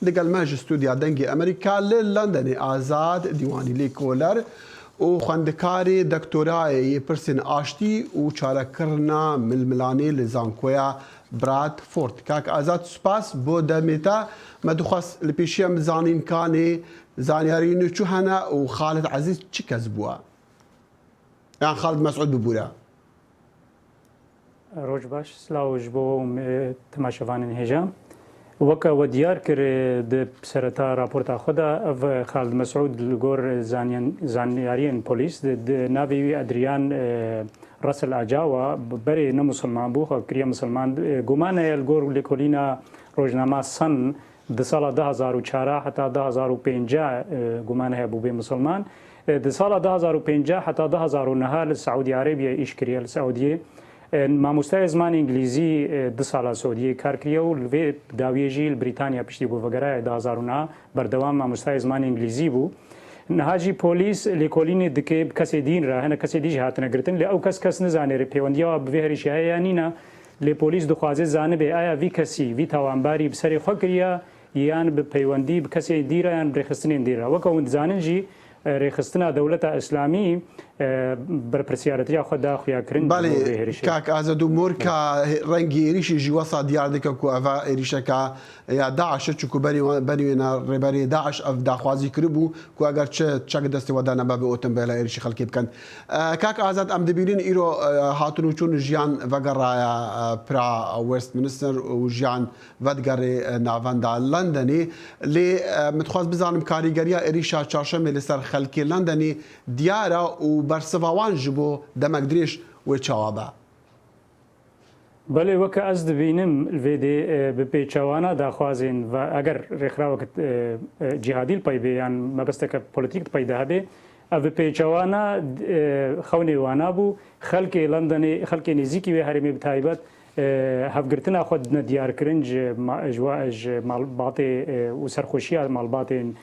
لەگەڵ مەژ ستودیا دەنگی ئەمریکا لە لەندەنی ئازاد دیوانی لێ کۆلەر و خوێندکاری دکتۆرایە پرسین ئاشتی و چارەکردنا ململانەی لە زانکۆیە برادفۆرد. کاک ئازاد سوپاس بۆ دەمێتە مەدوخواست لە پێشیە زانینکانێ زانیاری نوچوو هەنا و خالد عەزیز چ کەس بووە؟ یان خالد مەسعود ببوورە؟ ڕۆژ باش سلااوش بۆ تەماشەوانن هێژە وەکەوە دیار کرد سەرەتا راپۆرتا خۆدا ئەڤ خالد مەسعود لەگۆر زانیاریان پۆلیس ناوی ئەدریان ڕەسل ئاجاوە بەرێ نەموسڵمان بوو خەکریە مسلمان گومانەیە لەگۆر لێکۆلینە ڕۆژنامە سن di sala 2004 heta 2050 guman heye bû bê musilman di sala 2050 heta 2009 li Saûdî Arabiyê îş kiriye li Saûdiyê mamostaya zimanê îngilîzî di sala Saûdiyê kar kiriye û li vê dawiyê jî li Brîtanya piştî bûvegeraya 2009 berdewam mamostaya zimanê îngilîzî bû. Niha jî polîs lêkolînê dike kesê dîn re hene kesê dî jî hatine girtin lê ew kes nizanê rê pêwendiya bi vê herîşiyaya ya nîna lê polîs dixwaze zanibê aya vî kesî vî tawanbarî bi serê xwe kiriye یان bi peywendî bi kesê dîre yan rêxistinên dîre weka hûn dizanin jî rêxistina dewleta Îslamî berpirsiyaretiya xwe da xuyakirin kak Azad û morka rengî êrişî jî wesa diyar dike ku eva êrişeka ya Daişe çûku berî wêne rêberê Daeş ev daxwazî kiribû ku eger çek destê we da nebe bi otomobîla êrişî xelkê bikin. Kak Azad em dibînin îro hatun û çûn jiyan vegeraya pira Westminster û jiyan vedgerê navenda Londonê lê min dixwaz bizanim karîgeriya êrişa çarşemê li ser xelkê Londonê diyar e û bersivawan ji bo demek dirêj wê çawa be. Belê weke ez dibînim vê dê bi pêçawana daxwazên ve eger rêxrawekî cihadî pey bê yan mebesteke polîtîk pey de hebe ev bi pêçawana xewnê wana bû xelkê Londonê xelkê nêzîkî wê herêmê bi taybet hevgirtina xwe dine diyarkirin ji malbatê û serxweşiya malbatên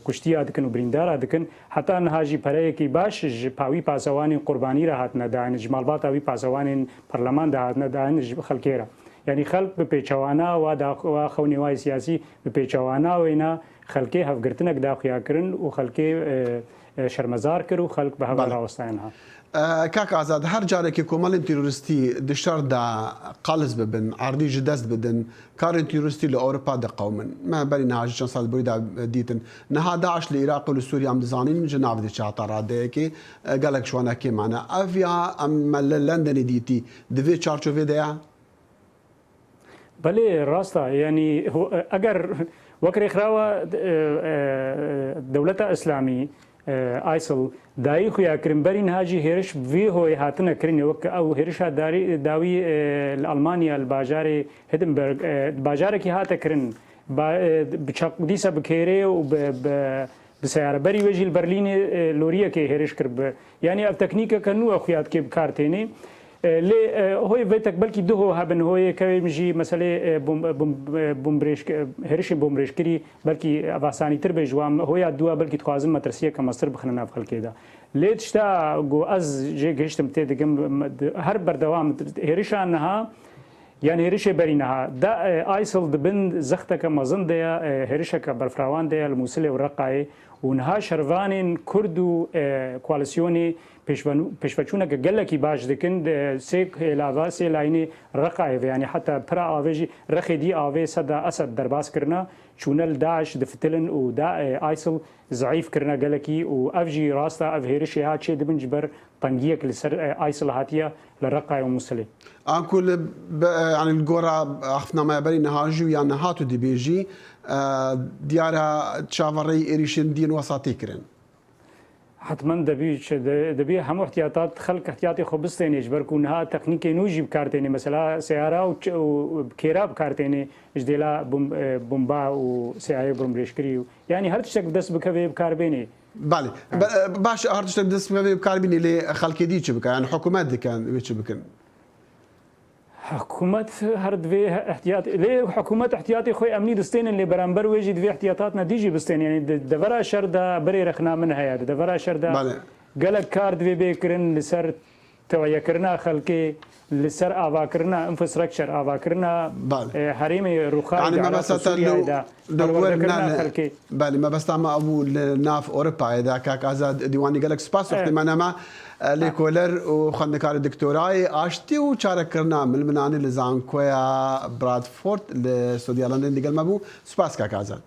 kuştiya dikin û birîndara dikin heta niha jî pereyekî baş ji pawî pasewanên qurbanî re hatine dain ji malbata wî pasewanên parleman de hatine dain ji xelkê re yanî xelk bi pêçawana wa xewnê wayê siyasî bi pêçawana wêna xelkê hevgirtinek daxuyakirin û xelkê şermezar kir û xelk bi heval rawestayên ha. Kak Azad her carekê komalên terorîstî dişar da qaliz bibin erdî ji dest bidin karên terorîstî li Ewropa diqewmin me berî niha ji çend sal borî da dîtin niha Daeş li Iraq û li Sûriya em dizanîn ji nav dî çata radeyekê gelek şwanekê mane ev ya em me li Londonê dîtî di vê çarçovê de ya Belê rasta yanî eger wek rêxirawa dewleta Îslamî ISIL dayî xuyakirin berî niha jî hêriş vê hoyê hatine kirinê wek ew hêrişa dawî li Almanya li bajarê Edinburgh bajarekî hate kirin dîsa bi kêrê û bi seyareberî wê jî li Berlînê loriyekê hêriş kir yanî ev teknîkeke nû xuya dike bi kar têne lê hoyê vê tek belkî duho hebin hoyê kevêm jî meselê hêrişê bomrêşkirî belkî ev asanîtir bê ji wan hoya duwa belkî dixwazin metirsiyeke mestir bixinin nav xelkê de lê tişta got ez jê gihiştim tê dikim her berdewam hêrişa niha yan hêrişê berî niha da ISIL dibin zexteke mezin de ya hêrişeke berfirawan de ya li Musilê û Reqayê û niha şervanên Kurd û koalîsyonê pêşveçûneke gelekî baş dikin sê hêlava sê layînê Reqayê ve yanî heta pira avê jî Rexê dî avê seda Esed derbas kirina çûne li Daeş difitilin û da ISIL zayîf kirina gelekî û ev jî rasta ev hêrişê ha çê dibin ji ber tengiyek li ser ISIL hatiye li Reqayê û Musilê. An ku yani li gora axnameya berî niha jû yan niha tu dibêjî diyara çavareyî êrişên dîn wesa tê kirin. حتما دبی همو احتیاطات خلق احتیاطی خو بستینی جبر کو نه تکنیک نو جیب کارتینی مثلا سیاره و کیراب کارتینی جدیلا بمبا و سیاره برمریشکری یعنی هر تشک دست بکوی بکار بینی بله باش هر تشک دست بکوی بکار بینی لی خلق دی چه بکن یعنی حکومت دکن چه بکن حکومت هر دوی احتیاط لی حکومت احتیاطی خوی امنی دستین لی برانبر ویجی دوی احتیاطات ندیجی بستین یعنی دورا شر دا بری رخنا من هیا دورا شر دا گلک کار دوی بکرن لسر توعیهکردنا خەڵکی لەسەر ئاواکردنا ئینفراستراکچەر ئاواکردنا هەرێمی ڕووخاوی خەڵکی بەڵێ مەبەستامە ئەبوو لە ناف ئۆروپایەدا کاک ئازاد دیوانی گەلک سپاس وختێمانەمە لێکۆلەر و خوێندەکاری دکتۆرای ئاشتی و چارەکردنا ململانی لە زانکۆیە برادفۆرد لە سعودی عەرەبیە دیگەلمە بوو سپاس کاک ئازاد.